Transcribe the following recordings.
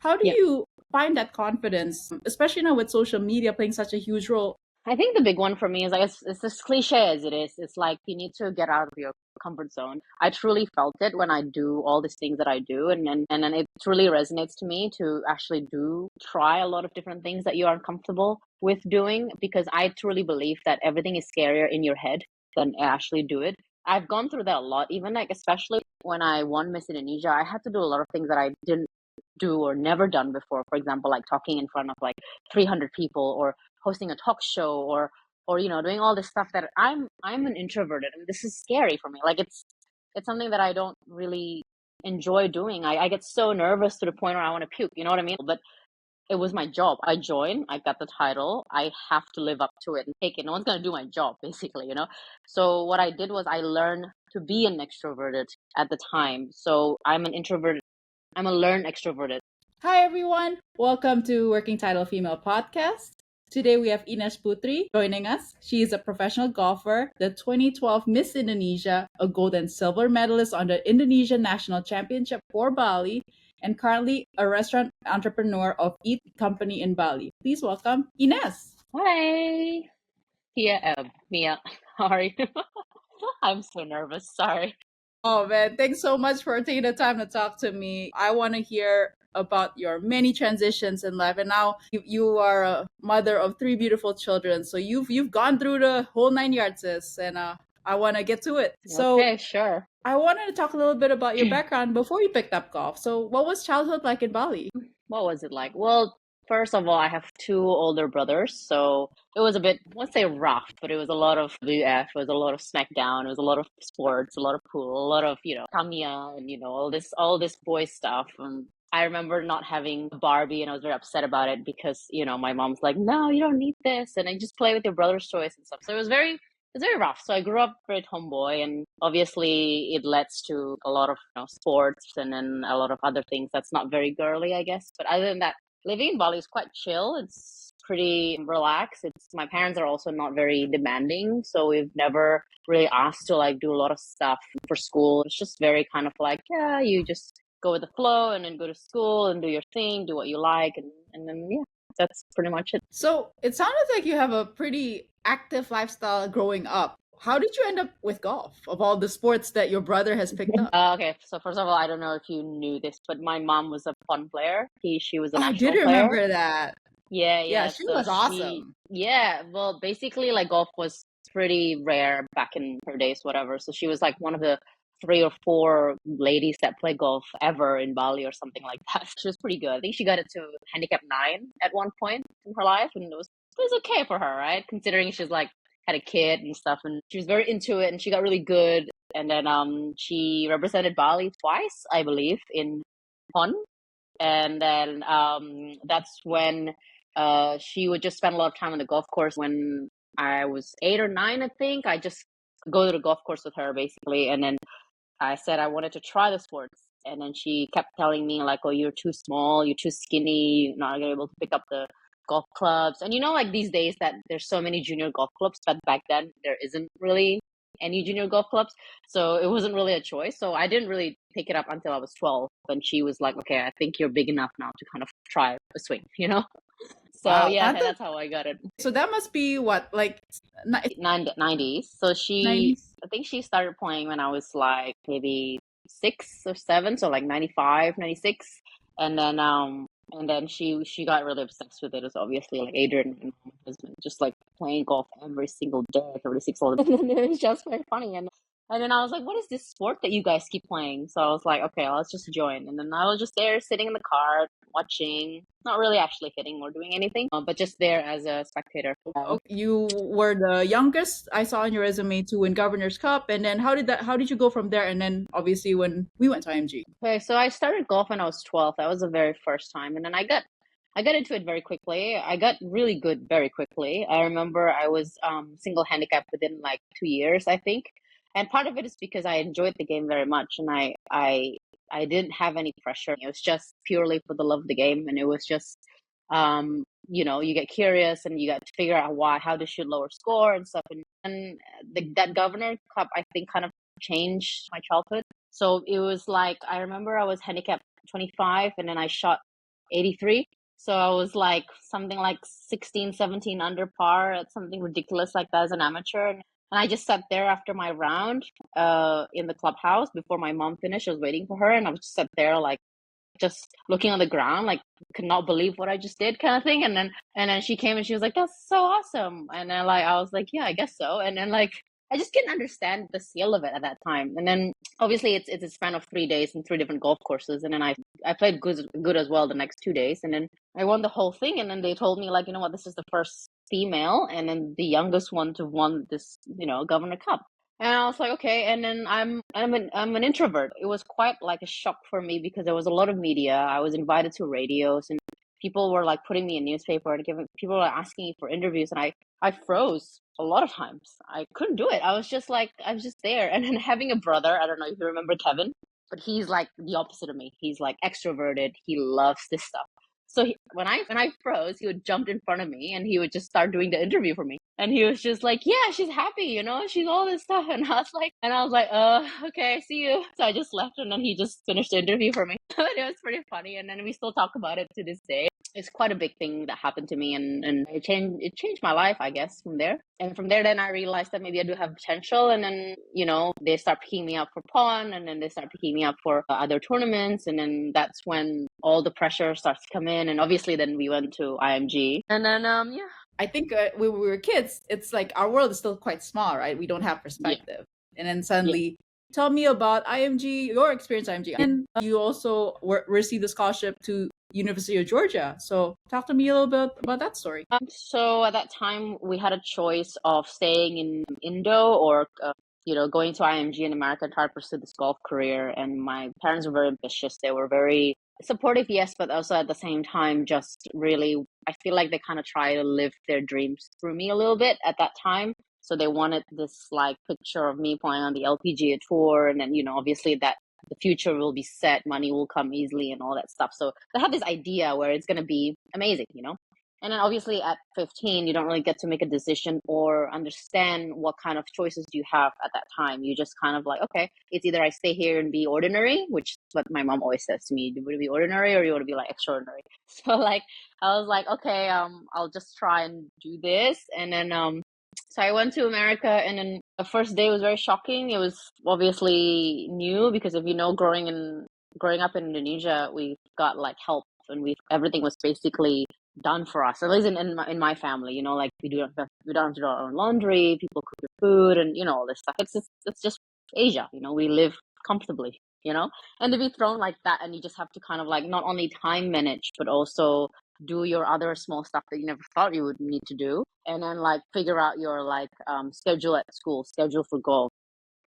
How do Yeah. you find that confidence, especially now with social media playing such a huge role? I think the big one for me is, I guess, it's as cliche as it is. It's like you need to get out of your comfort zone. I truly felt it when I do all these things that I do, and then it truly resonates to me to actually do try a lot of different things that you are uncomfortable with doing, because I truly believe that everything is scarier in your head than actually do it. I've gone through that a lot, even like especially when I won Miss Indonesia, I had to do a lot of things that I didn't do or never done before. For example, like talking in front of like 300 people, or hosting a talk show, or doing all this stuff that I'm an introverted, and this is scary for me. Like it's something that I don't really enjoy doing. I get so nervous to the point where I want to puke, you know what I mean? But it was my job. I joined, I got the title, I have to live up to it and take it. No one's going to do my job, basically. So what I did was I learned to be an extroverted at the time. So I'm an introverted, I'm a learned extroverted. Hi, everyone. Welcome to Working Title Female Podcast. Today we have Inesh Putri joining us. She is a professional golfer, the 2012 Miss Indonesia, a gold and silver medalist on the Indonesian National Championship for Bali, and currently a restaurant entrepreneur of Eat Company in Bali. Please welcome Ines. Hi. Yeah, Mia. How are you? I'm so nervous. Sorry. Oh man, thanks so much for taking the time to talk to me. I want to hear about your many transitions in life, and now you are a mother of three beautiful children. So you've gone through the whole nine yards, sis, and I want to get to it. So Okay, sure. I wanted to talk a little bit about your background before you picked up golf. So what was childhood like in Bali? What was it like? Well, first of all, I have two older brothers, so it was a bit, I won't say rough, but it was a lot of WF, it was a lot of smackdown, it was a lot of sports, a lot of pool, a lot of, Caramia, and all this boy stuff. And I remember not having a Barbie, and I was very upset about it because, my mom's like, no, you don't need this, and I just play with your brother's toys and stuff. So it's very rough. So I grew up very tomboy, and obviously it leads to a lot of sports and then a lot of other things that's not very girly, I guess. But other than that, living in Bali is quite chill. It's pretty relaxed. It's My parents are also not very demanding, so we've never really asked to like do a lot of stuff for school. It's just very kind of like, yeah, you just go with the flow and then go to school and do your thing, do what you like, and then yeah, that's pretty much it. So it sounded like you have a pretty active lifestyle growing up. How did you end up with golf of all the sports that your brother has picked up? Okay, so first of all, I don't know if you knew this, but my mom was a pon player. She was a Oh, I did national player. remember that. Yeah, Yeah, yeah. she So was awesome. yeah, well, basically, like golf was pretty rare back in her days, whatever. So she was like one of the three or four ladies that play golf ever in Bali or something like that. She was pretty good. I think she got it to handicap 9 at one point in her life, and it was okay for her, right? Considering she's like had a kid and stuff, and she was very into it, and she got really good. And then she represented Bali twice, I believe, in pon. And then that's when she would just spend a lot of time on the golf course. When I was 8 or 9, I think, I just go to the golf course with her basically. And then I said I wanted to try the sports. And then she kept telling me like, oh, you're too small, you're too skinny, you're not gonna be able to pick up the golf clubs. And like these days that there's so many junior golf clubs, but back then there isn't really any junior golf clubs. So it wasn't really a choice. So I didn't really pick it up until I was 12. And she was like, okay, I think you're big enough now to kind of try a swing. So Wow. yeah, that's how I got it. So that must be what, like 90s. So I think she started playing when I was like maybe 6 or 7. So like 95, 96. And then she got really obsessed with it. It's obviously like Adrian and my husband just like playing golf every single day, 36 all the time. And it was just very funny. And then I was like, what is this sport that you guys keep playing? So I was like, okay, let's just join. And then I was just there sitting in the car watching, not really actually hitting or doing anything, but just there as a spectator. you were the youngest I saw on your resume to win Governor's Cup, and then how did you go from there? And then obviously when we went to IMG. Okay, so I started golf when I was 12. That was the very first time. And then I got into it very quickly. I got really good very quickly. I remember I was single handicap within like 2 years, I think. And part of it is because I enjoyed the game very much, and I didn't have any pressure. It was just purely for the love of the game, and it was just you get curious and you got to figure out how to shoot lower score and stuff. And that Governor Cup, I think, kind of changed my childhood. So it was like I remember I was handicapped 25, and then I shot 83. So I was like something like 16, 17 under par at something ridiculous like that as an amateur. And I just sat there after my round in the clubhouse before my mom finished. I was waiting for her, and I was just sat there like just looking on the ground, like could not believe what I just did, kind of thing. And then she came and she was like, "That's so awesome." And then like I was like, "Yeah, I guess so." And then like I just couldn't understand the scale of it at that time. And then obviously it's a span of 3 days and three different golf courses. And then I played good as well the next 2 days. And then I won the whole thing. And then they told me like, you know what, this is the first female and then the youngest one to won this, Governor Cup. And I was like, okay. And then I'm an introvert. It was quite like a shock for me because there was a lot of media. I was invited to radios and people were like putting me in newspaper and people were asking me for interviews, and I froze a lot of times. I couldn't do it. I was just there. And then having a brother, I don't know if you remember Kevin, but he's like the opposite of me. He's like extroverted. He loves this stuff. So when I froze, he would jump in front of me and he would just start doing the interview for me. And he was just like, "Yeah, she's happy, she's all this stuff." And I was like, okay, see you. So I just left, and then he just finished the interview for me. But it was pretty funny, and then we still talk about it to this day. It's quite a big thing that happened to me, and it changed my life, I guess, from there. And from there, then I realized that maybe I do have potential, and then they start picking me up for pawn, and then they start picking me up for other tournaments, and then that's when all the pressure starts to come in, and obviously then we went to IMG, and then yeah. I think when we were kids, it's like our world is still quite small, right? We don't have perspective. And then suddenly, tell me about IMG, your experience at IMG. And you also received a scholarship to University of Georgia. So talk to me a little bit about that story. So at that time, we had a choice of staying in Indo or going to IMG in America to try to pursue this golf career. And my parents were very ambitious. They were very supportive, yes, but also at the same time, just really, I feel like they kind of try to live their dreams through me a little bit at that time. So they wanted this like picture of me playing on the LPGA tour, and then obviously that the future will be set, money will come easily, and all that stuff. So they have this idea where it's going to be amazing, And then obviously at 15, you don't really get to make a decision or understand what kind of choices do you have at that time. You just kind of like, okay, it's either I stay here and be ordinary, which is what my mom always says to me, do you want to be ordinary or you want to be like extraordinary? So like, I was like, okay, I'll just try and do this. And then, so I went to America, and then the first day was very shocking. It was obviously new because if growing up in Indonesia, we got like help, and everything was basically done for us. At least in my family, like we don't have to do our own laundry. People cook your food, and all this stuff. It's just Asia. We live comfortably. And to be thrown like that, and you just have to kind of like not only time manage, but also do your other small stuff that you never thought you would need to do, and then like figure out your like schedule at school, schedule for golf,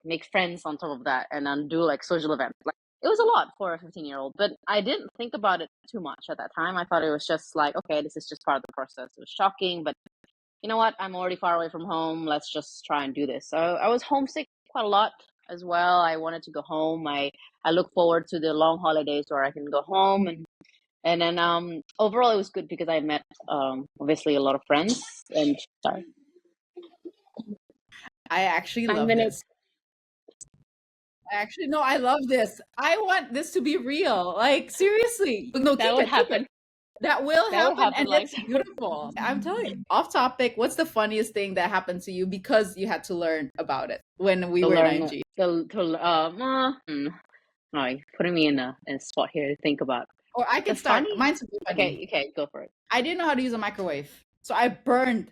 make friends on top of that, and then do like social events. Like it was a lot for a 15-year-old, but I didn't think about it too much at that time. I thought it was just like, okay, this is just part of the process. It was shocking, but you know what? I'm already far away from home. Let's just try and do this. So I was homesick quite a lot as well. I wanted to go home. I look forward to the long holidays where I can go home, and then overall it was good because I met obviously a lot of friends. And sorry, I actually love this. Actually, no, I love this. I want this to be real. Like seriously, no, that would happen. That will happen, and like it's beautiful. I'm telling you. Off topic, what's the funniest thing that happened to you because you had to learn about it when we were in IMG? No, you're putting me in a spot here to think about. Or I can start. Mine's funny. Okay, go for it. I didn't know how to use a microwave, so I burned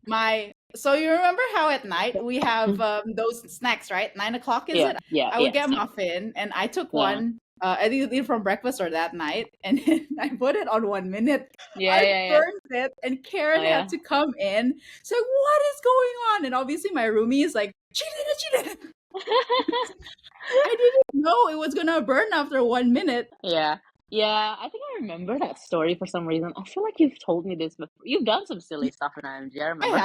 my. So you remember how at night we have those snacks, right? 9 o'clock is it? Yeah. I would get a muffin, and I took one. I think either from breakfast or that night, and then I put it on 1 minute. I burned it, and Karen had to come in. So what is going on? And obviously my roomie is like, she did it. I didn't know it was gonna burn after 1 minute. Yeah, I think I remember that story for some reason. I feel like you've told me this before. You've done some silly stuff in IMG, I remember.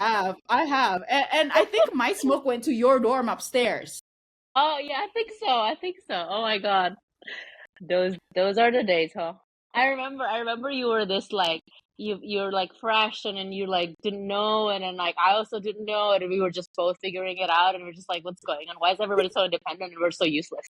I have. And I think my smoke went to your dorm upstairs. Oh, yeah, I think so. Oh my God. Those are the days, huh? I remember you were this like, you're like fresh, and then you like didn't know, and then like I also didn't know, and we were just both figuring it out, and we're just like, what's going on? Why is everybody so independent and we're so useless?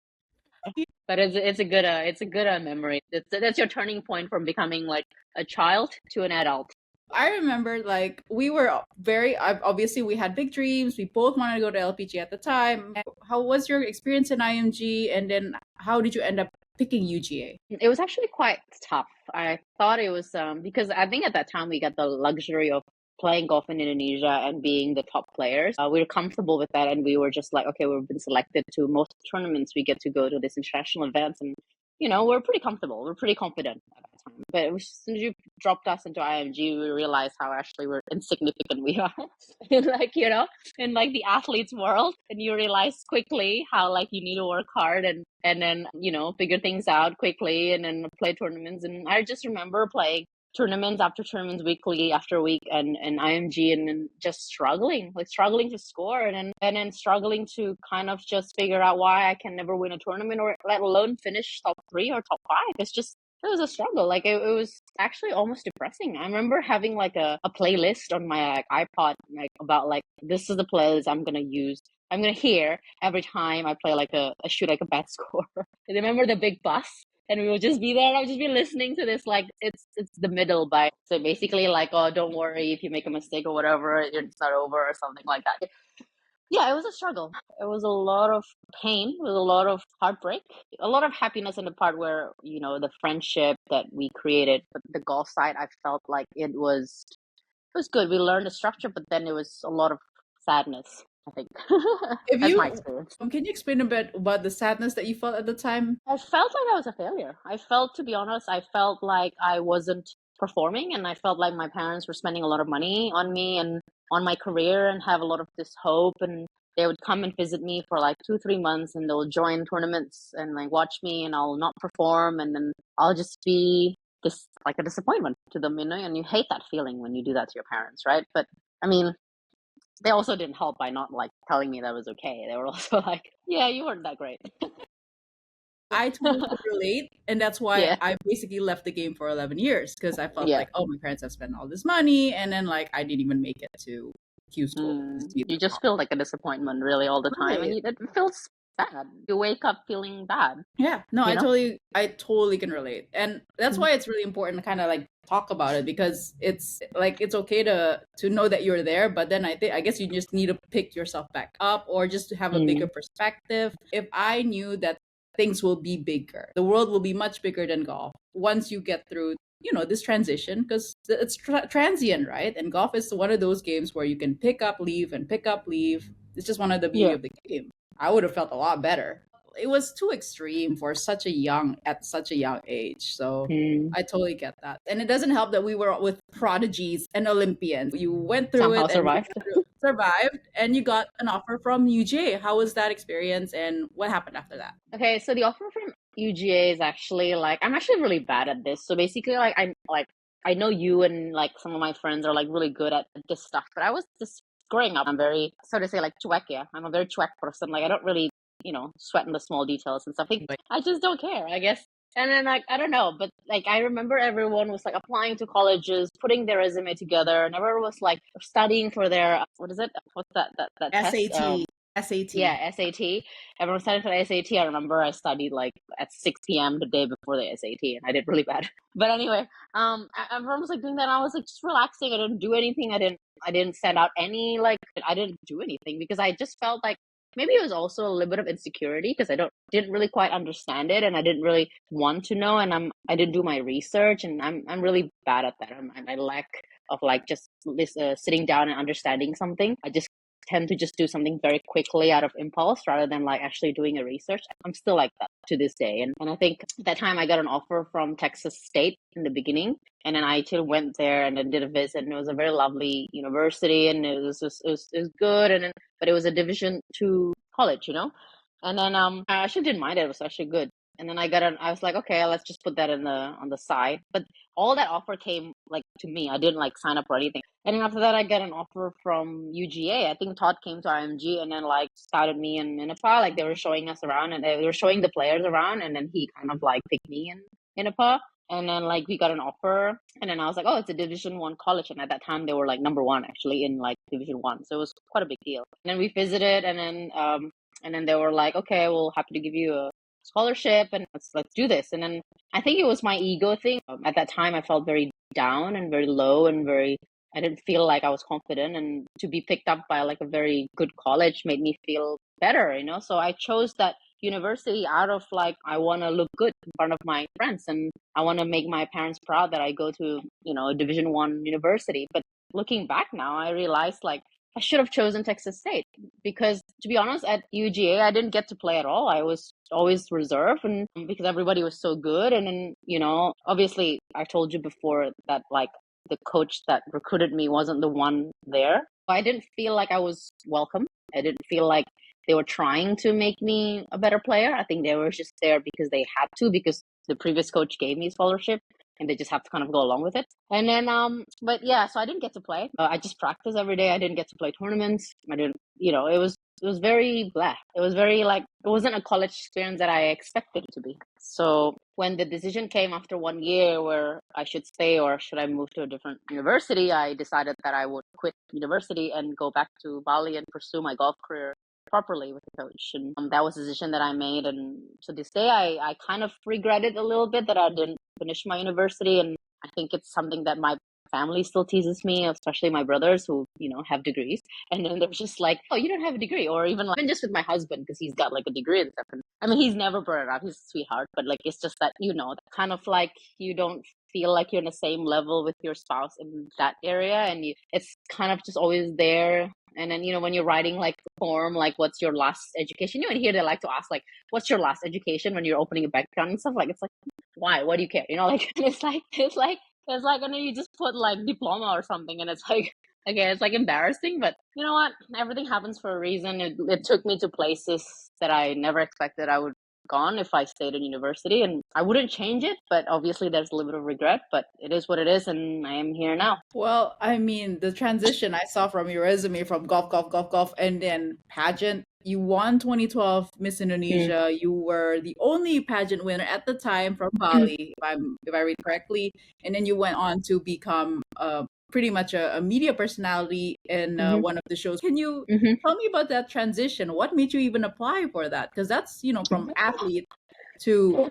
But it's a good memory. That's your turning point from becoming like a child to an adult. I remember like we were very obviously we had big dreams. We both wanted to go to LPG at the time. How was your experience in IMG, and then how did you end up picking UGA? It was actually quite tough. I thought it was because I think at that time we got the luxury of playing golf in Indonesia and being the top players. We were comfortable with that, and we were just like, okay, we've been selected to most tournaments. We get to go to these international events, and we're pretty comfortable. We're pretty confident at that time. But as soon as you dropped us into IMG, we realized how actually we're insignificant we are, in in like the athletes world, and you realize quickly how like you need to work hard and then figure things out quickly and then play tournaments. And I just remember playing tournaments after tournaments, weekly after week, and IMG, and then just struggling to score, and then struggling to kind of just figure out why I can never win a tournament, or let alone finish top 3 or top 5. It was a struggle. Like it was actually almost depressing. I remember having like a playlist on my like, iPod, like about like, this is the playlist I'm gonna use. I'm gonna hear every time I play like a shoot like a bad score. I remember the big bus, and we would just be there, and I would just be listening to this, like it's the middle by, so basically like, oh, don't worry if you make a mistake or whatever, it's not over or something like that. Yeah, it was a struggle. It was a lot of pain, it was a lot of heartbreak, a lot of happiness in the part where the friendship that we created. But the golf side, I felt like it was good. We learned the structure, but then it was a lot of sadness, I think. If That's you my experience. can you explain a bit about the sadness that you felt at the time? I felt like I was a failure. To be honest, I felt like I wasn't performing, and I felt like my parents were spending a lot of money on me and on my career, and have a lot of this hope. And they would come and visit me for like 2, 3 months, and they'll join tournaments and like watch me, and I'll not perform, and then I'll just be this like a disappointment to them, and you hate that feeling when you do that to your parents, right? But I mean, they also didn't help by not like telling me that was okay. They were also like, yeah, you weren't that great. I totally could relate, and that's why Yeah. I basically left the game for 11 years because I felt Yeah. like, oh, my parents have spent all this money, and then like I didn't even make it to Q school. Just to be You the just top. feel like a disappointment really all the time, and Right. it feels bad. You wake up feeling bad, Yeah, no, you know? I totally can relate. And that's Mhm. why it's really important to kind of like talk about it, because it's like it's okay to know that you're there, but then I guess you just need to pick yourself back up, or just to have a bigger Mm. perspective. If I knew that things will be bigger, the world will be much bigger than golf once you get through this transition, because it's transient, right? And golf is one of those games where you can pick up, leave, and pick up, leave. It's just one of the beauty Yeah. of the game. I would have felt a lot better. It was too extreme for such a young age. So Mm. I totally get that. And it doesn't help that we were with prodigies and Olympians. You went through Somehow it and survived. survived, and you got an offer from UJ. How was that experience, and what happened after that? Okay, so the offer from UGA is actually like, I'm actually really bad at this. So basically, I know you and like some of my friends are like really good at this stuff, but I was just growing up. I'm very, so to say, like chuek. Yeah, I'm a very chuek person. Like I don't really, sweat in the small details and stuff. Like Like, I just don't care, I guess. And then like I don't know, but like I remember everyone was like applying to colleges, putting their resume together, and everyone was like studying for their what is it? What's that test? SAT, SAT. Yeah, SAT. Everyone studied for the SAT. I remember I studied like at 6 p.m. the day before the SAT, and I did really bad. But anyway, everyone was like doing that, and I was like just relaxing. I didn't do anything. I didn't send out any like. I didn't do anything because I just felt like maybe it was also a little bit of insecurity because didn't really quite understand it, and I didn't really want to know, and I didn't do my research, and I'm really bad at that. I lack of like just sitting down and understanding something. I just tend to just do something very quickly out of impulse rather than like actually doing a research. I'm still like that to this day. And I think at that time I got an offer from Texas State in the beginning. And then I actually went there and then did a visit, and it was a very lovely university, and it was good. And then, but it was a Division 2 college. And then I actually didn't mind it. It was actually good. And then I was like, okay, let's just put that on the side. But all that offer came like to me. I didn't like sign up or anything. And then after that, I got an offer from UGA. I think Todd came to IMG and then like started me in Innapa. Like they were showing us around, and they were showing the players around, and then he kind of like picked me in Innapa. And then like we got an offer, and then I was like, oh, it's a Division 1 college, and at that time they were like number one actually in like Division 1, so it was quite a big deal. And then we visited, and then they were like, okay, we'll happy to give you scholarship and let's do this. And then I think it was my ego thing. At that time, I felt very down and very low and I didn't feel like I was confident. And to be picked up by like a very good college made me feel better, you know? So I chose that university out of like, I want to look good in front of my friends and I want to make my parents proud that I go to, you know, a Division 1 university. But looking back now, I realized like, I should have chosen Texas State because, to be honest, at UGA, I didn't get to play at all. I was always reserved, and because everybody was so good. And then, you know, obviously, I told you before that like the coach that recruited me wasn't the one there. I didn't feel like I was welcome. I didn't feel like they were trying to make me a better player. I think they were just there because they had to, because the previous coach gave me a scholarship and they just have to kind of go along with it. And then, but yeah, so I didn't get to play. I just practiced every day. I didn't get to play tournaments. I didn't, you know, it was very blah. It was very like, it wasn't a college experience that I expected it to be. So when the decision came after 1 year where I should stay or should I move to a different university, I decided that I would quit university and go back to Bali and pursue my golf career properly with the coach. And that was a decision that I made. And to this day, I kind of regret it a little bit that I didn't finish my university. And I think it's something that my family still teases me, especially my brothers who, you know, have degrees. And then they're just like, oh, you don't have a degree. Or even like, just with my husband, because he's got like a degree and stuff. And I mean, he's never brought it up. He's a sweetheart. But like, it's just that, you know, kind of like you don't feel like you're on the same level with your spouse in that area. And it's kind of just always there. And then, you know, when you're writing like the form, like what's your last education? You know, and here they like to ask like, what's your last education when you're opening a bank account and stuff. Like, it's like, why? What do you care? You know, like, it's like, and then you just put like diploma or something, and it's like, okay, it's like embarrassing, but you know what? Everything happens for a reason. It took me to places that I never expected I would gone if I stayed in university, and I wouldn't change it, but obviously there's a little bit of regret, but it is what it is, and I am here now. Well, I mean, the transition I saw from your resume from golf, golf, golf, golf, and then pageant. You won 2012 Miss Mm. Indonesia. You were the only pageant winner at the time from Bali, if I read correctly. And then you went on to become pretty much a media personality in Mm-hmm. one of the shows. Can you Mm-hmm. tell me about that transition? What made you even apply for that? Because that's, you know, from athlete to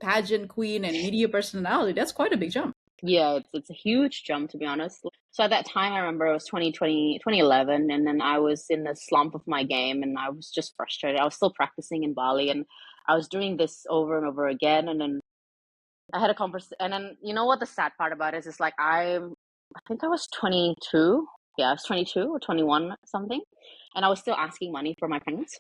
pageant queen and media personality. That's quite a big jump. Yeah, it's a huge jump, to be honest. So at that time, I remember it was 2020, 2011, and then I was in the slump of my game, and I was just frustrated. I was still practicing in Bali, and I was doing this over and over again. And then I had a conversation, and then you know what the sad part about it is like I think I was 22. Yeah, I was 22 or 21 something, and I was still asking money for my parents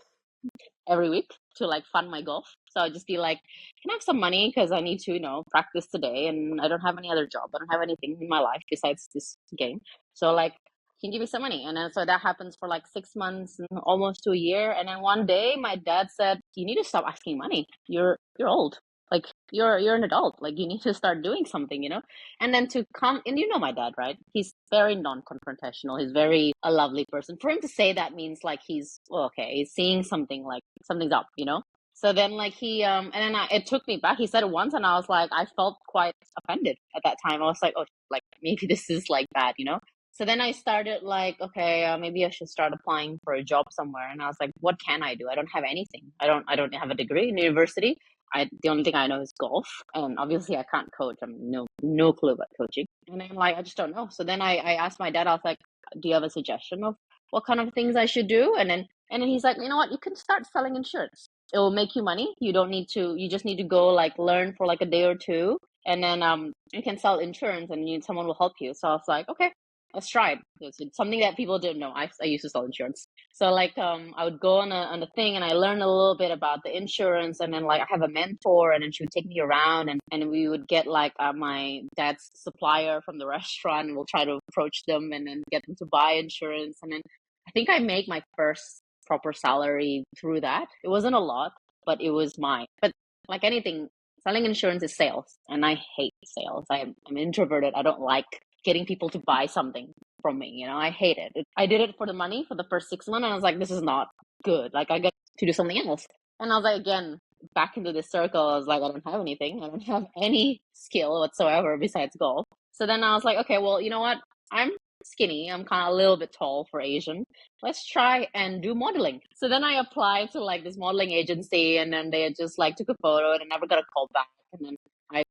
every week to like fund my golf. So I'd just be like, can I have some money? Because I need to, you know, practice today and I don't have any other job. I don't have anything in my life besides this game. So like, can you give me some money? And then so that happens for like 6 months and almost to a year. And then one day my dad said, you need to stop asking money. You're old. Like you're an adult. Like you need to start doing something, you know? And then to come, and you know my dad, right? He's very non-confrontational. He's very a lovely person. For him to say that means like he's, well, okay, he's seeing something, like something's up, you know? So then like he, and then it took me back. He said it once and I was like, I felt quite offended at that time. I was like, oh, like maybe this is like bad, you know? So then I started like, okay, maybe I should start applying for a job somewhere. And I was like, what can I do? I don't have anything. I don't have a degree in university. The only thing I know is golf, and obviously I can't coach. I'm no clue about coaching, and I'm like, I just don't know. So then I asked my dad. I was like, do you have a suggestion of what kind of things I should do? And then he's like, you know what, you can start selling insurance. It will make you money. You don't need to. You just need to go like learn for like a day or two, and then you can sell insurance, and someone will help you. So I was like, okay, let's try it. It's something that people didn't know. I used to sell insurance. So like I would go on a thing and I learned a little bit about the insurance, and then like I have a mentor, and then she would take me around, and we would get like my dad's supplier from the restaurant, and we'll try to approach them and then get them to buy insurance. And then I think I make my first proper salary through that. It wasn't a lot, but it was mine. But like anything, selling insurance is sales, and I hate sales. I'm introverted. I don't like getting people to buy something from me. You know, I hate it. I did it for the money for the first 6 months, and I was like, this is not good. Like, I got to do something else. And I was like, again, back into this circle. I was like, I don't have anything. I don't have any skill whatsoever besides golf. So then I was like, okay, well, you know what? I'm skinny. I'm kind of a little bit tall for Asian. Let's try and do modeling. So then I applied to like this modeling agency, and then they just like took a photo and I never got a call back. And then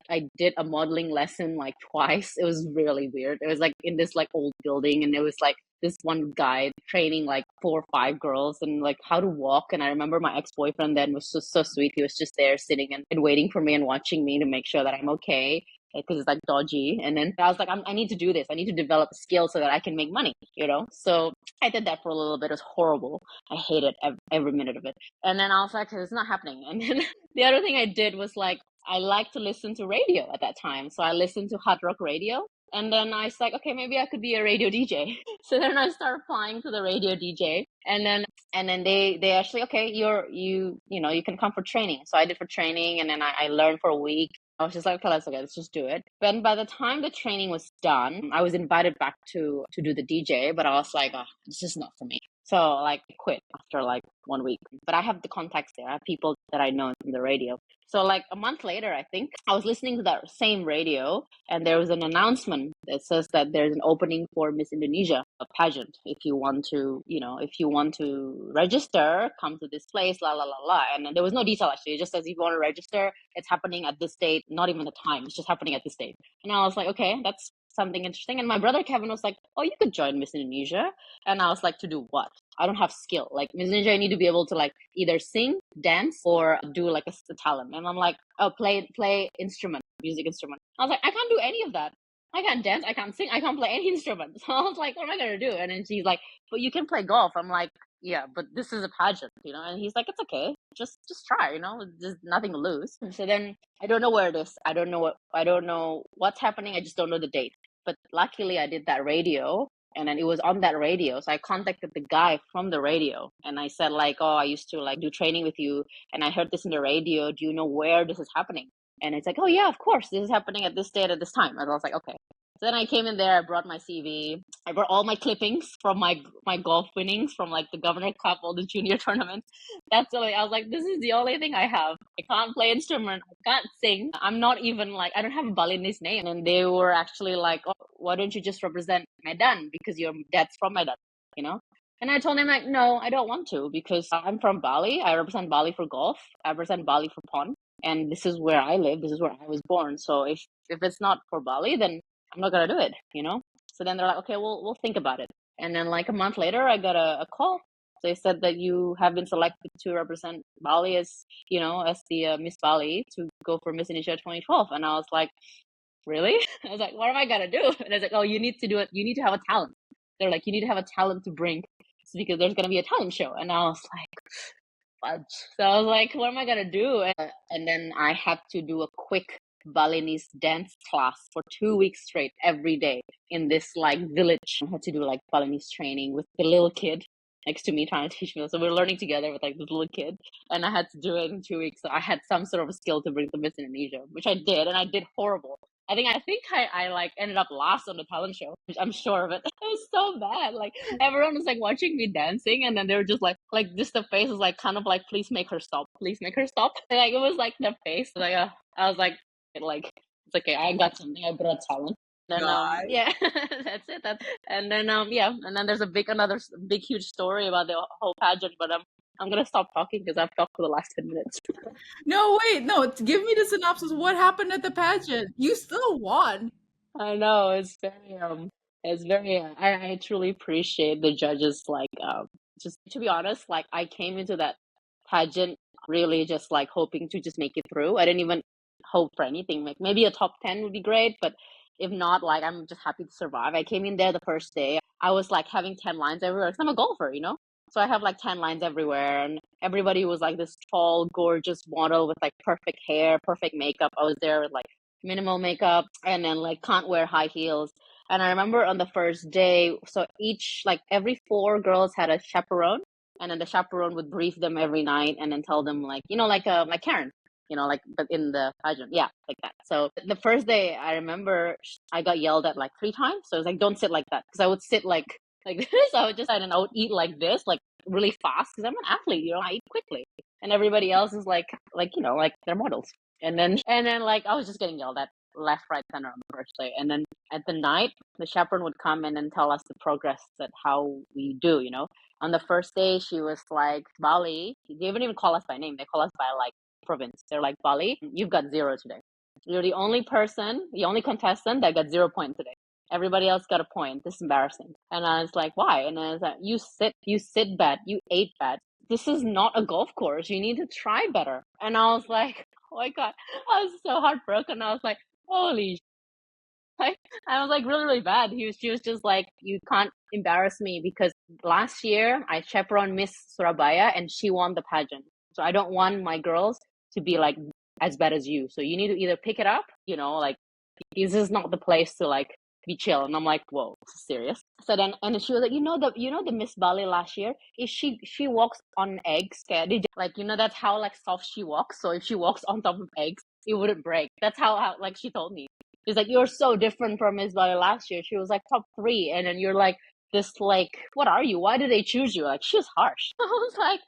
I did a modeling lesson like twice. It was really weird. It was like in this like old building, and it was like this one guy training like 4 or 5 girls and like how to walk. And I remember my ex-boyfriend then was so sweet. He was just there sitting and waiting for me and watching me to make sure that I'm okay, because it's like dodgy. And then I was like, I need to do this. I need to develop a skill so that I can make money, So I did that for a little bit. It was horrible. I hated every minute of it. And then I was like, it's not happening. And then the other thing I did was like, I like to listen to radio at that time. So I listened to hard rock radio. And then I was like, okay, maybe I could be a radio DJ. So then I started applying to the radio DJ. And then they actually, okay, you can come for training. So I did for training, and then I learned for a week. I was just like, okay, let's just do it. Then by the time the training was done, I was invited back to do the DJ, but I was like, oh, this is not for me. So like I quit after like 1 week. But I have the contacts there. I have people that I know from the radio. So like a month later, I think, I was listening to that same radio, and there was an announcement that says that there's an opening for Miss Indonesia, a pageant. If you want to register, come to this place, la la la la. And then there was no detail actually. It just says if you want to register, it's happening at this date, not even the time. It's just happening at this date. And I was like, okay, that's something interesting. And my brother Kevin was like, oh, you could join Miss Indonesia. And I was like, to do what? I don't have skill. Like Miss Indonesia, I need to be able to like either sing, dance, or do like a talent. And I'm like, oh, play instrument, music instrument. I was like, I can't do any of that. I can't dance, I can't sing, I can't play any instrument. So I was like, what am I gonna do? And then she's like, but you can play golf. I'm like, yeah, but this is a pageant, And he's like, it's okay, just try, There's nothing to lose. And so then I don't know where it is. I don't know what's happening. I just don't know the date. But luckily, I did that radio, and then it was on that radio. So I contacted the guy from the radio, and I said like, oh, I used to like do training with you, and I heard this in the radio. Do you know where this is happening? And it's like, oh yeah, of course, this is happening at this date at this time. And I was like, okay. So then I came in there, I brought my CV, I brought all my clippings from my golf winnings from like the Governor Cup, all the junior tournaments. That's the way I was like, this is the only thing I have. I can't play instrument, I can't sing. I'm not even like, I don't have a Balinese name. And they were actually like, oh, why don't you just represent Medan, because your dad's from Medan, And I told him like, no, I don't want to, because I'm from Bali. I represent Bali for golf. I represent Bali for pond. And this is where I live. This is where I was born. So if it's not for Bali, then I'm not gonna do it, So then they're like, okay, we'll think about it. And then like a month later, I got a call. They said that you have been selected to represent Bali as the Miss Bali to go for Miss Indonesia 2012. And I was like, really? I was like, what am I gonna do? And I was like, oh, you need to do it. You need to have a talent. They're like, you need to have a talent to bring, because there's gonna be a talent show. And I was like, fudge. So I was like, what am I gonna do? And then I had to do a quick Balinese dance class for 2 weeks straight every day in this like village. I had to do like Balinese training with the little kid next to me trying to teach me. So we were learning together with like this little kid, and I had to do it in 2 weeks. So I had some sort of a skill to bring to Miss Indonesia, which I did, and I did horrible. I think I like ended up last on the talent show. I'm sure of it. It was so bad. Like everyone was like watching me dancing, and then they were just like just the face was like kind of like, please make her stop, please make her stop. And, like it was like the face. Like I was like it's okay. I got something. I brought talent. And then yeah, that's it. And then and then there's another big huge story about the whole pageant. But I'm gonna stop talking because I've talked for the last 10 minutes. No, wait, no. Give me the synopsis. What happened at the pageant? You still won. I know, it's very. I truly appreciate the judges. Like, just to be honest, like I came into that pageant really just like hoping to just make it through. I didn't even hope for anything. Like maybe a top 10 would be great, but if not, like I'm just happy to survive. I came in there the first day. I was like having 10 lines everywhere. 'Cause I'm a golfer, So I have like 10 lines everywhere, and everybody was like this tall, gorgeous model with like perfect hair, perfect makeup. I was there with like minimal makeup, and then like can't wear high heels. And I remember on the first day, so every 4 girls had a chaperone, and then the chaperone would brief them every night and then tell them like, like Karen, but in the pageant. Yeah, like that. So the first day, I remember I got yelled at like 3 times. So I was like, don't sit like that. Because I would sit like this. I would just, and I would eat like this, like really fast. Because I'm an athlete, I eat quickly. And everybody else is like they're models. And then like I was just getting yelled at left, right, center on the first day. And then at the night, the chaperone would come in and tell us the progress that how we do, you know. On the first day, she was like, Bali, they didn't even call us by name. They call us by like province. They're like, Bali, you've got 0 today. You're the only person, the only contestant that got 0 points today. Everybody else got a point. This is embarrassing. And I was like, why? And I was like, you sit bad, you ate bad. This is not a golf course. You need to try better. And I was like, oh my God, I was so heartbroken. I was like, holy like, I was like really, really bad. She was just like, you can't embarrass me because last year I chaperoned Miss Surabaya and she won the pageant. So I don't want my girls to be like as bad as you. So you need to either pick it up, you know, like this is not the place to like be chill. And I'm like, whoa, this is serious. So then, and then she was like, the Miss Bali last year is she walks on eggs. Like, that's how like soft she walks. So if she walks on top of eggs, it wouldn't break. That's how like she told me. She's like, you're so different from Miss Bali last year. She was like top 3, and then you're like this like, what are you? Why did they choose you? Like, she's harsh. I was like,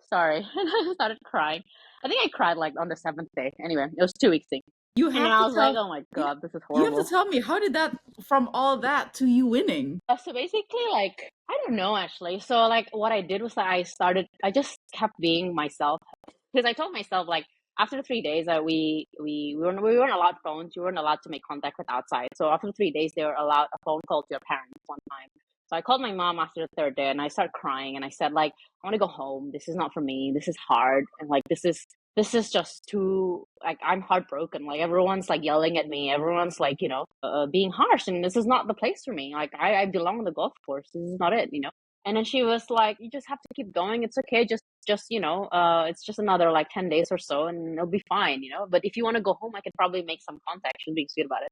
sorry, and I started crying. I think I cried like on the 7th day. Anyway, it was 2 weeks thing. You And then have I to was like, tell oh my you, God, this is you have horrible. to tell me, how did that, from all that to you winning? So basically, like, I don't know actually. So like what I did was that I just kept being myself because I told myself like after 3 days that we weren't allowed phones, you weren't allowed to make contact with outside. So after 3 days, they were allowed a phone call to your parents one time. So I called my mom after the 3rd day and I started crying and I said like, I want to go home. This is not for me. This is hard. And like, this is just too like I'm heartbroken. Like everyone's like yelling at me. Everyone's like being harsh, and this is not the place for me. Like I belong on the golf course. This is not it. And then she was like, you just have to keep going. It's okay. It's just another like 10 days or so and it'll be fine. But if you want to go home, I could probably make some contact. She's being sweet about it.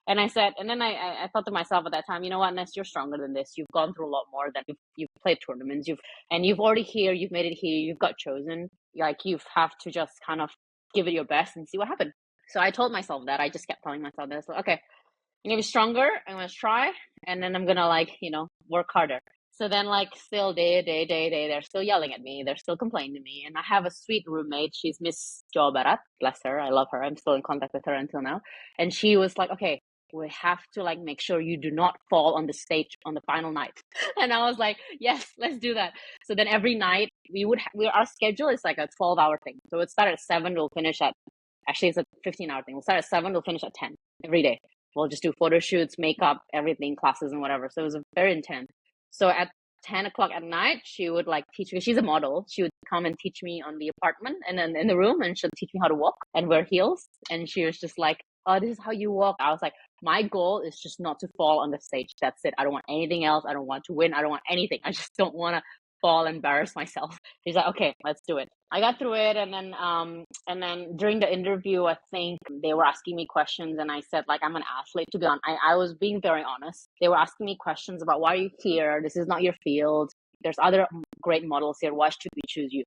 And I said, and then I thought to myself at that time, you know what, Ness, you're stronger than this. You've gone through a lot more than you've played tournaments. You've already here, you've made it here, you've got chosen. Like you have to just kind of give it your best and see what happens. So I told myself that. I just kept telling myself that. So, okay, I'm gonna be stronger. I'm gonna try, and then I'm gonna work harder. So then still day, they're still yelling at me. They're still complaining to me. And I have a sweet roommate. She's Miss Jawa Barat. Bless her. I love her. I'm still in contact with her until now. And she was like, okay, we have to make sure you do not fall on the stage on the final night. And I was like, yes, let's do that. So then every night our schedule is like a 12-hour thing. So it started at 7, we'll finish at, actually it's a 15-hour thing. We'll start at 7, we'll finish at 10 every day. We'll just do photo shoots, makeup, everything, classes and whatever. So it was very intense. So at 10 o'clock at night, she would teach me. She's a model. She would come and teach me on the apartment and then in the room, and she'll teach me how to walk and wear heels. And she was just like, oh, this is how you walk. I was like, my goal is just not to fall on the stage. That's it. I don't want anything else. I don't want to win. I don't want anything. I just don't want to fall, embarrass myself. She's like, okay, let's do it. I got through it, and then during the interview, I think they were asking me questions, and I said I'm an athlete. To be honest, I was being very honest. They were asking me questions about why are you here? This is not your field. There's other great models here. Why should we choose you?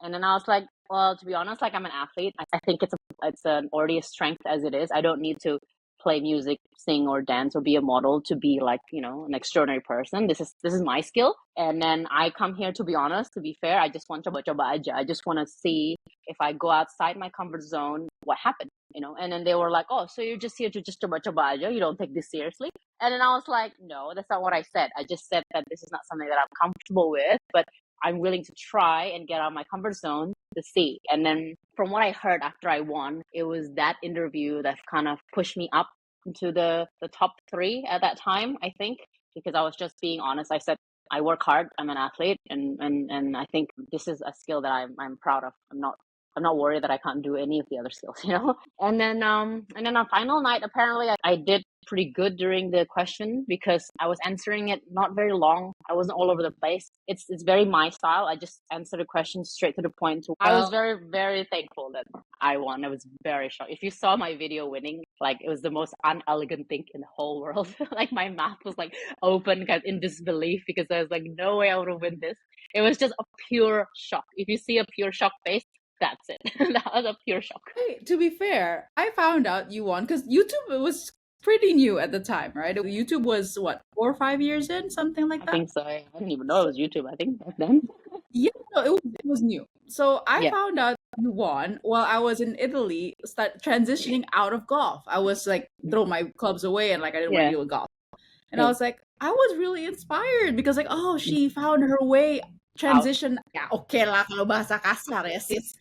And then I was like, well, to be honest, I'm an athlete. I think it's already a strength as it is. I don't need to play music, sing or dance or be a model to be an extraordinary person. This is my skill. And then I come here to be honest, to be fair. I just want coba-coba aja. I just want to see if I go outside my comfort zone, what happened, And then they were like, oh, so you're just here to just coba-coba aja. You don't take this seriously. And then I was like, no, that's not what I said. I just said that this is not something that I'm comfortable with, but I'm willing to try and get out of my comfort zone to see. And then from what I heard after I won, it was that interview that kind of pushed me up into the top 3 at that time, I think, because I was just being honest. I said, I work hard. I'm an athlete, and I think this is a skill that I'm proud of. I'm not worried that I can't do any of the other skills, And then on final night, apparently I did pretty good during the question because I was answering it not very long. I wasn't all over the place. It's very my style. I just answered the question straight to the point. I was very, very thankful that I won. I was very shocked. If you saw my video winning, it was the most unelegant thing in the whole world. My mouth was open, kind of in disbelief, because I was no way I would have win this. It was just a pure shock. If you see a pure shock face, that's it. That was a pure shock. Hey, to be fair, I found out you won because YouTube was pretty new at the time, right? YouTube was what, 4 or 5 years in, something like that? I think so. I didn't even know it was YouTube, I think, back then. Yeah, no, it was new. So I Yeah. found out you won while I was in Italy, start transitioning out of golf. I was like throw my clubs away and like I didn't want to Yeah. deal with golf. And I Yeah. was like, I was really inspired because like, oh, she found her way Out. transition. Yeah, okay lah kalau bahasa kasar ya sis.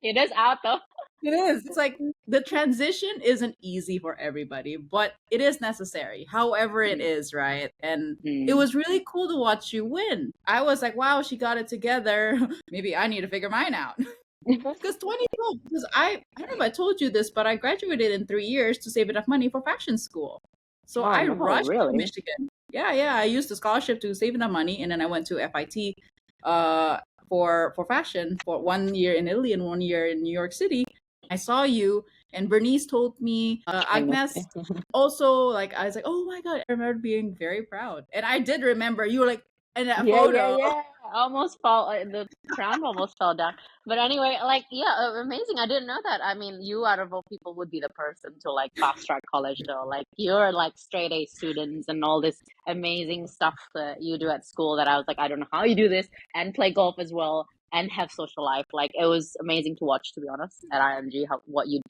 It is out though. It is. It's like the transition isn't easy for everybody, but it is necessary. However, it is, right? And it Mm. was really cool to watch you win. I was like, wow, she got it together. Maybe I need to figure mine out. Because 2012, because I don't know if I told you this, but I graduated in 3 years to save enough money for fashion school. So Oh I no, rushed to really? Michigan. Yeah, yeah. I used the scholarship to save enough money, and then I went to FIT uh, for fashion for 1 year in Italy and 1 year in New York City. I saw you, and Bernice told me, I missed Agnes it. also, like, I was like, oh my God, I remember being very proud. And I did remember you were like in that Yeah, yeah, photo. yeah. Almost fall. The crown almost fell down. But anyway, like, yeah, amazing. I didn't know that. I mean, you out of all people would be the person to like fast track college, though. Like, you're like straight A students and all this amazing stuff that you do at school. That I was like, I don't know how you do this and play golf as well and have social life. Like, it was amazing to watch, to be honest, at IMG. How what you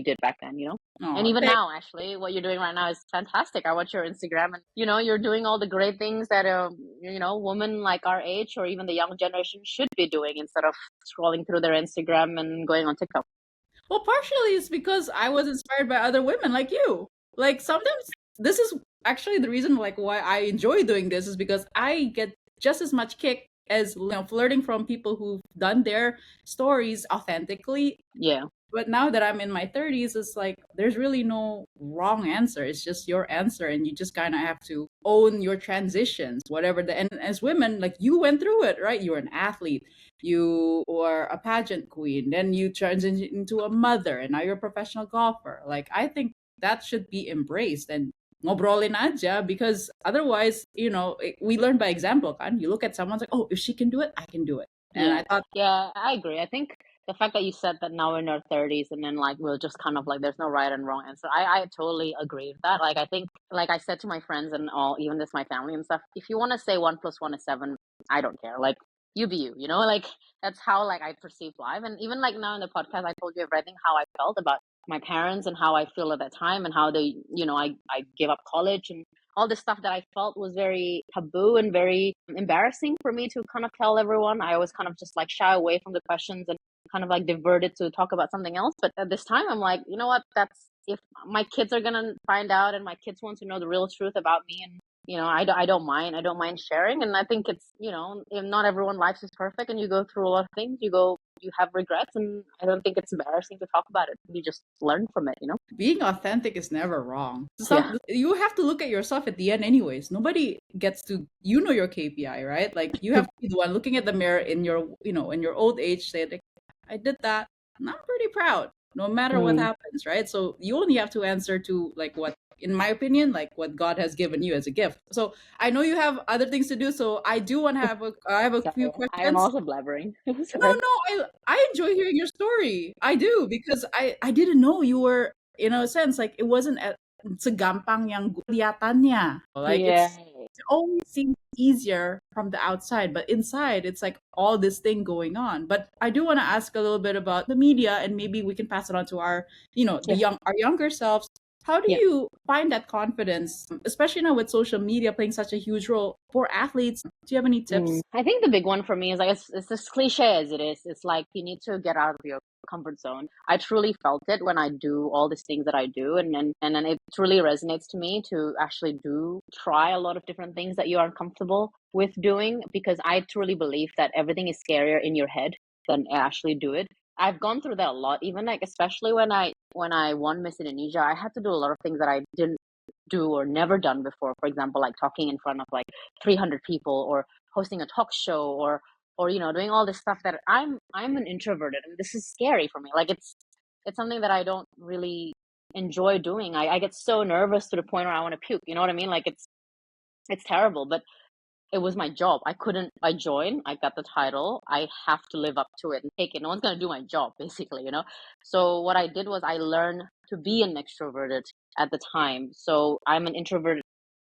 did back then. And Oh, even thank now, actually, what you're doing right now is fantastic. I watch your Instagram, and you're doing all the great things that women like our age or even the young generation should be doing instead of scrolling through their Instagram and going on TikTok. Well, partially it's because I was inspired by other women like you. Like sometimes this is actually the reason like why I enjoy doing this is because I get just as much kick as flirting from people who've done their stories authentically. Yeah, But now that I'm in my 30s, it's like there's really no wrong answer. It's just your answer, and you just kind of have to own your transitions, whatever the. And as women, like you went through it, right? You were an athlete, you were a pageant queen, then you transitioned into a mother, and now you're a professional golfer. Like I think that should be embraced and ngobrolin aja because otherwise, we learn by example. Kan? You look at someone's like, oh, if she can do it, I can do it. And yeah, I thought, yeah. I agree. I think the fact that you said that now we're in our 30s and then like we're just kind of like there's no right and wrong answer. I totally agree with that. Like I think, like I said to my friends and all, even this my family and stuff, if you want to say 1 + 1 is 7, I don't care. Like you be you. Like that's how like I perceive life. And even like now in the podcast, I told you everything how I felt about my parents and how I feel at that time and how they, I gave up college and all this stuff that I felt was very taboo and very embarrassing for me to kind of tell everyone. I always kind of just like shy away from the questions and kind of like diverted to talk about something else. But at this time, I'm like, you know what? That's if my kids are gonna find out and my kids want to know the real truth about me, and I don't mind. I don't mind sharing, and I think it's if not everyone's life is perfect, and you go through a lot of things. You have regrets, and I don't think it's embarrassing to talk about it. You just learn from it. being authentic is never wrong. Yeah. You have to look at yourself at the end anyways. Nobody gets to your KPI, right? Like you have to be the one looking at the mirror in your in your old age say like I did that and I'm pretty proud no matter what Mm. happens, right? So you only have to answer to like what in my opinion like what God has given you as a gift. So I know you have other things to do, so I do want to I have a few Sorry, I am questions. also blabbering. No, Sorry. no, I enjoy hearing your story. I do because I didn't know you were in a sense like it wasn't segampang yang kelihatannya. Like Yeah. it always seems easier from the outside, but inside it's like all this thing going on. But I do want to ask a little bit about the media, and maybe we can pass it on to our Yeah. our younger selves. How do Yeah. you find that confidence, especially now with social media playing such a huge role for athletes? Do you have any tips? I think the big one for me is like it's as cliche as it is. It's like you need to get out of your comfort zone. I truly felt it when I do all these things that I do, and then it truly resonates to me to actually try a lot of different things that you are comfortable with doing, because I truly believe that everything is scarier in your head than actually do it. I've gone through that a lot, even like especially when I won Miss Indonesia, I had to do a lot of things that I didn't do or never done before. For example, like talking in front of like 300 people or hosting a talk show or doing all this stuff that I'm an introverted, and this is scary for me. Like it's something that I don't really enjoy doing. I get so nervous to the point where I want to puke. You know what I mean? Like it's terrible, but it was my job. I joined, I got the title, I have to live up to it and take it. No one's going to do my job, basically. So what I did was I learned to be an extroverted at the time. So I'm an introvert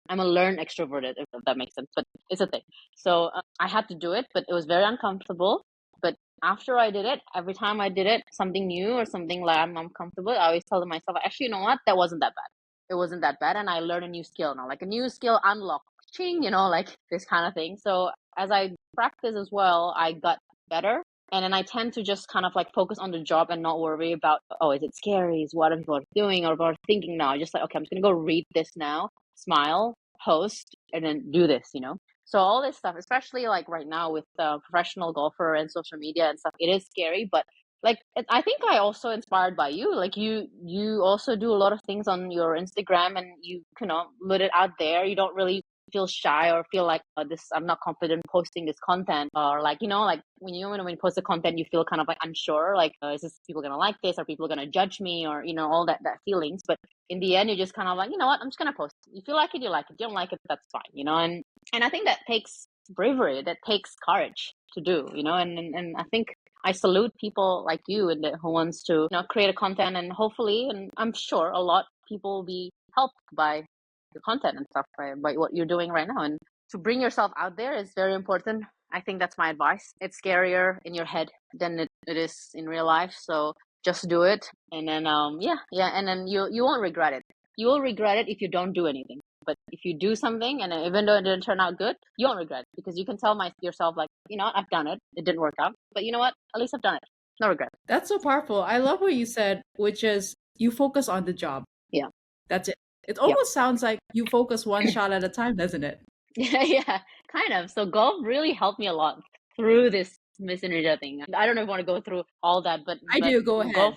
I'm a learned extroverted, if that makes sense, but it's a thing. So I had to do it, but it was very uncomfortable. But after I did it, every time I did it, something new or something like I'm uncomfortable, I always tell myself, actually, you know what? That wasn't that bad. It wasn't that bad. And I learned a new skill now, like a new skill unlocked, ching, like this kind of thing. So as I practice as well, I got better. And then I tend to just kind of like focus on the job and not worry about, oh, is it scary? Is what are people doing or what are thinking now? Just like, okay, I'm just going to go read this now, smile, post, and then do this. So all this stuff, especially like right now with professional golfer and social media and stuff, it is scary. But like, I think I also inspired by you. Like you also do a lot of things on your Instagram, and you let it out there. You don't really feel shy or feel like I'm not confident posting this content, or like like when you post the content, you feel kind of like unsure, like is this people gonna like this, or people gonna judge me, or all that feelings. But in the end, you just kind of like, you know what, I'm just gonna post. If you like it, you like it. If you don't like it, that's fine. And I think that takes bravery, that takes courage to do. And I think I salute people like you and who wants to create a content, and hopefully, and I'm sure a lot of people will be helped by your content and stuff, by what you're doing right now. And to bring yourself out there is very important. I think that's my advice. It's scarier in your head than it is in real life. So just do it, and then yeah, and then you won't regret it. You will regret it if you don't do anything. But if you do something, and even though it didn't turn out good, you won't regret it, because you can tell yourself like, I've done it. It didn't work out, but you know what? At least I've done it. No regret. That's so powerful. I love what you said, which is you focus on the job. Yeah. That's it. It almost sounds like you focus one shot at a time, doesn't it? Yeah, kind of. So golf really helped me a lot through this Miss Indonesia thing. I don't know if I want to go through all that, but I do. Go ahead.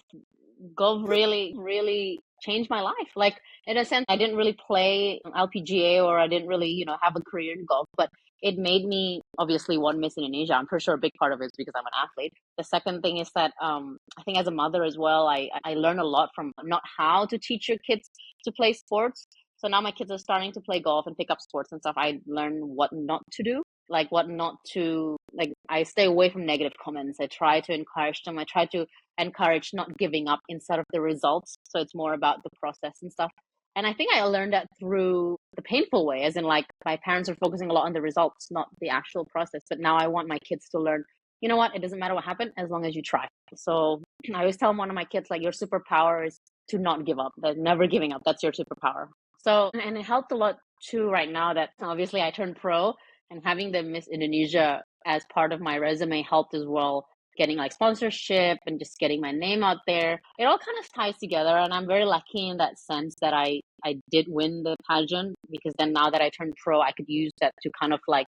Golf really, really changed my life. Like, in a sense, I didn't really play LPGA, or I didn't really, have a career in golf, but it made me obviously one Miss Indonesia. I'm pretty sure a big part of it is because I'm an athlete. The second thing is that I think as a mother as well, I learned a lot from not how to teach your kids to play sports. So now my kids are starting to play golf and pick up sports and stuff. I learned what not to do, like what not to, like I stay away from negative comments. I try to encourage them. I try to encourage not giving up instead of the results. So it's more about the process and stuff. And I think I learned that through the painful way, as in like my parents are focusing a lot on the results, not the actual process. But now I want my kids to learn, you know what, it doesn't matter what happened as long as you try. So I always tell one of my kids, like, your superpower is to not give up, that never giving up. That's your superpower. So, and it helped a lot too right now that obviously I turned pro, and having the Miss Indonesia as part of my resume helped as well, getting like sponsorship and just getting my name out there. It all kind of ties together, and I'm very lucky in that sense that I did win the pageant, because then now that I turned pro, I could use that to kind of like,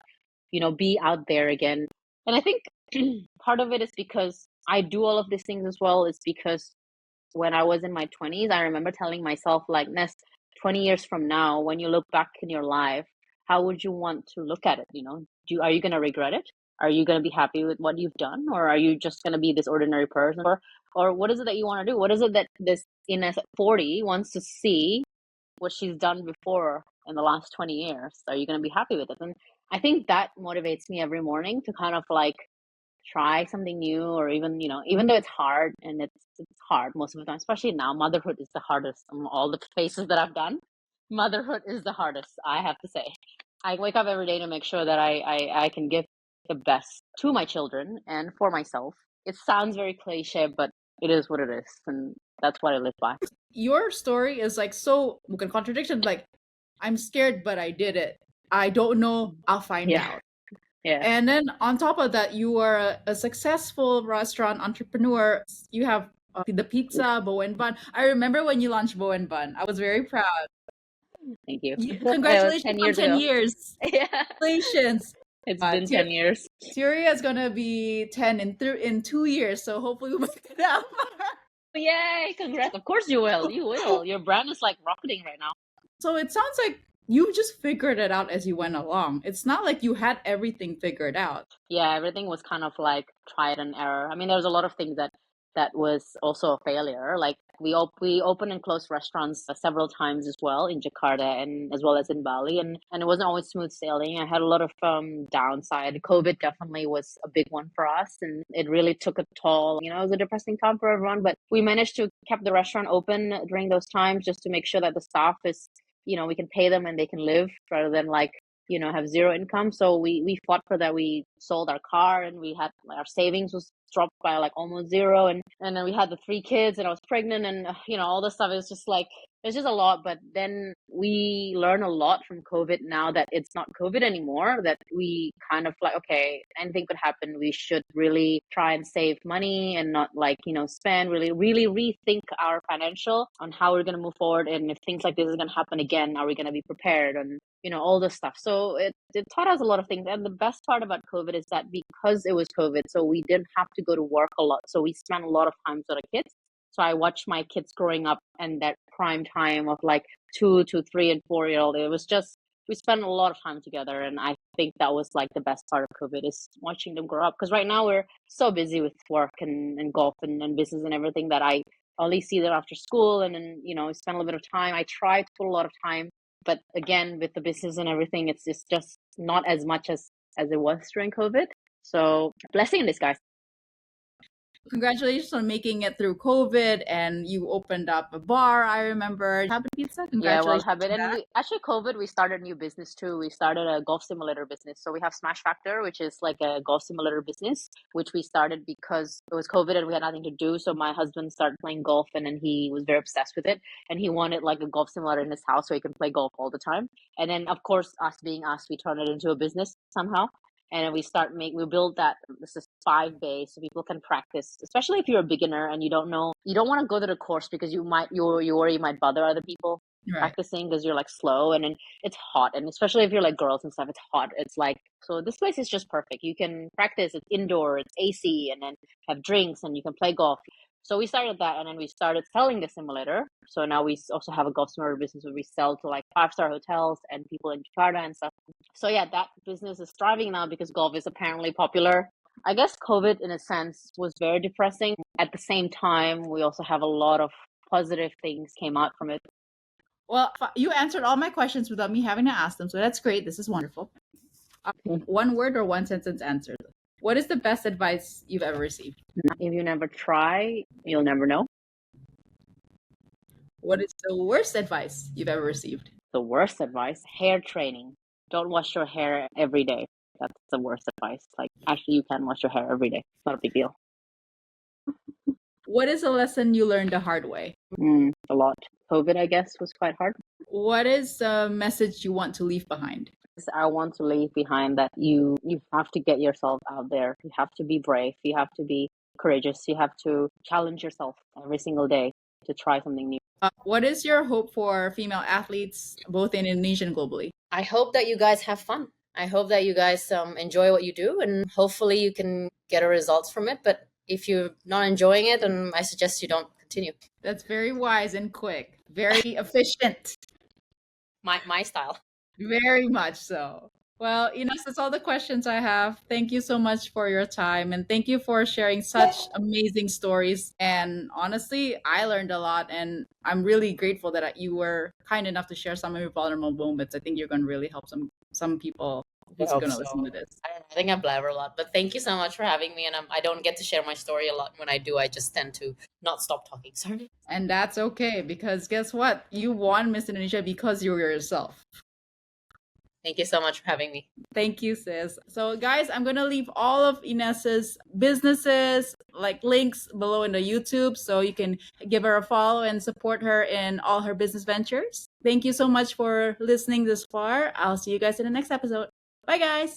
be out there again. And I think part of it is because I do all of these things as well, is because when I was in my 20s, I remember telling myself, like, Ness, 20 years from now, when you look back in your life, how would you want to look at it? Are you going to regret it? Are you going to be happy with what you've done? Or are you just going to be this ordinary person? Or what is it that you want to do? What is it that this Ines at 40 wants to see what she's done before in the last 20 years? Are you going to be happy with it? And I think that motivates me every morning to kind of like try something new, or even though it's hard, and it's hard most of the time, especially now. Motherhood is the hardest. All the phases that I've done, motherhood is the hardest, I have to say. I wake up every day to make sure that I can give the best to my children and for myself. It sounds very cliche, but it is what it is, and that's what I live by. Your story is like so contradiction. Like, I'm scared, but I did it. I don't know. I'll find out. Yeah. And then on top of that, you are a successful restaurant entrepreneur. You have the pizza, Bow and Bun. I remember when you launched Bow and Bun. I was very proud. Thank you. Congratulations 10 on years 10 ago. years. Yeah. Congratulations. It's been 10 years. Syria is going to be 10 in 2 years. So hopefully we'll make it out. Yay, congrats. Of course you will. You will. Your brand is like rocketing right now. So it sounds like you just figured it out as you went along. It's not like you had everything figured out. Yeah, everything was kind of like tried and error. I mean, there was a lot of things that was also a failure. Like we opened and closed restaurants several times as well in Jakarta, and as well as in Bali, and it wasn't always smooth sailing. I had a lot of downside. COVID definitely was a big one for us, and it really took a toll. It was a depressing time for everyone, but we managed to keep the restaurant open during those times, just to make sure that the staff is we can pay them and they can live rather than like, have zero income. So we fought for that. We sold our car and we had like, our savings was dropped by like almost zero. And then we had the 3 kids and I was pregnant and, all this stuff is just like, it's just a lot. But then we learn a lot from COVID now that it's not COVID anymore, that we kind of like, okay, anything could happen. We should really try and save money and not like, spend, really, really rethink our financial on how we're going to move forward. And if things like this is going to happen again, are we going to be prepared? And, all this stuff. So it taught us a lot of things. And the best part about COVID is that because it was COVID, so we didn't have to go to work a lot. So we spent a lot of time with our kids. So I watched my kids growing up and that prime time of like 2 to 3 and 4-year-old. It was just, we spent a lot of time together. And I think that was like the best part of COVID is watching them grow up. Because right now we're so busy with work and golf and business and everything that I only see them after school and then, spend a little bit of time. I try to put a lot of time. But again, with the business and everything, it's just not as much as it was during COVID. So blessing in disguise. Congratulations on making it through COVID, and you opened up a bar. I remember Habit Pizza. Congratulations! Yeah, well, Habit, and actually COVID, we started a new business too. We started a golf simulator business. So we have Smash Factor, which is like a golf simulator business, which we started because it was COVID and we had nothing to do. So my husband started playing golf, and then he was very obsessed with it, and he wanted like a golf simulator in his house so he can play golf all the time. And then of course, us being us, we turned it into a business somehow. And we build that. This is 5 days so people can practice, especially if you're a beginner and you don't want to go to the course because you worry you might bother other people practicing because you're like slow and then it's hot. And especially if you're like girls and stuff, it's hot. It's like, so this place is just perfect. You can practice, it's indoor, it's AC, and then have drinks and you can play golf. So we started that and then we started selling the simulator. So now we also have a golf simulator business where we sell to like 5-star hotels and people in Jakarta and stuff. So yeah, that business is thriving now because golf is apparently popular. I guess COVID in a sense was very depressing. At the same time, we also have a lot of positive things came out from it. Well, you answered all my questions without me having to ask them. So that's great. This is wonderful. One word or one sentence answer. What is the best advice you've ever received? If you never try, you'll never know. What is the worst advice you've ever received? The worst advice? Hair training. Don't wash your hair every day. That's the worst advice. Like, actually, you can wash your hair every day. It's not a big deal. What is a lesson you learned the hard way? A lot. COVID, I guess, was quite hard. What is a message you want to leave behind? I want to leave behind that you have to get yourself out there. You have to be brave. You have to be courageous. You have to challenge yourself every single day to try something new. What is your hope for female athletes, both in Indonesia and globally? I hope that you guys have fun. I hope that you guys enjoy what you do and hopefully you can get a results from it. But if you're not enjoying it, then I suggest you don't continue. That's very wise and quick. Very efficient. My style. Very much so. Well, Ines, that's all the questions I have. Thank you so much for your time and thank you for sharing such amazing stories. And honestly, I learned a lot and I'm really grateful that you were kind enough to share some of your vulnerable moments. I think you're going to really help some people who's going to listen to this. I think I blabber a lot, but thank you so much for having me. And I don't get to share my story a lot. When I do, I just tend to not stop talking. Sorry. And that's okay because guess what? You won Miss Indonesia because you were yourself. Thank you so much for having me. Thank you, sis. So guys, I'm going to leave all of Ines's businesses, like links below in the YouTube so you can give her a follow and support her in all her business ventures. Thank you so much for listening this far. I'll see you guys in the next episode. Bye, guys.